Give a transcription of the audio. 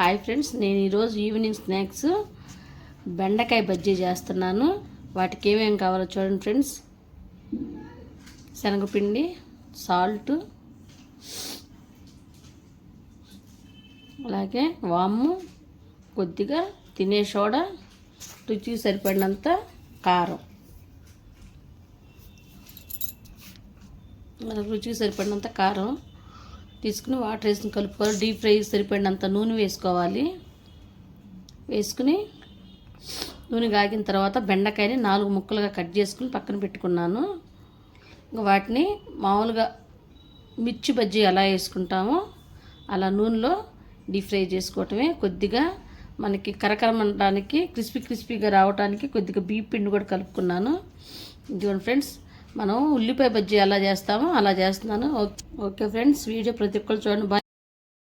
Hi friends, నేను ఈరోజు evening snacks బెండకాయ బజ్జీ చేస్తున్నాను. వాటికి ఏమేమి కావాలో చూడండి ఫ్రెండ్స్. శనగపిండి, సాల్ట్, అలాగే వాము, కొద్దిగా తినే సోడా, రుచికి సరిపడినంత కారం. మనకు రుచికి సరిపడినంత కారం తీసుకుని వాటర్ వేసుకుని కలుపుకోవాలి. డీప్ ఫ్రైకి సరిపడినంత నూనె వేసుకోవాలి. వేసుకుని నూనె కాగిన తర్వాత బెండకాయని 4 ముక్కలుగా కట్ చేసుకుని పక్కన పెట్టుకున్నాను. ఇంకా వాటిని మామూలుగా మిర్చి బజ్జీ ఎలా వేసుకుంటామో అలా నూనెలో డీప్ ఫ్రై చేసుకోవటమే. కొద్దిగా మనకి కరకరమనడానికి క్రిస్పీగా రావడానికి కొద్దిగా బియ్య పిండి కూడా కలుపుకున్నాను. ఇదిగోండి ఫ్రెండ్స్, మనం ఉల్లిపాయ బజ్జీ ఎలా చేస్తామో అలా చేస్తున్నాను. ఓకే ఫ్రెండ్స్, వీడియో ప్రతి ఒక్కరు చూడండి.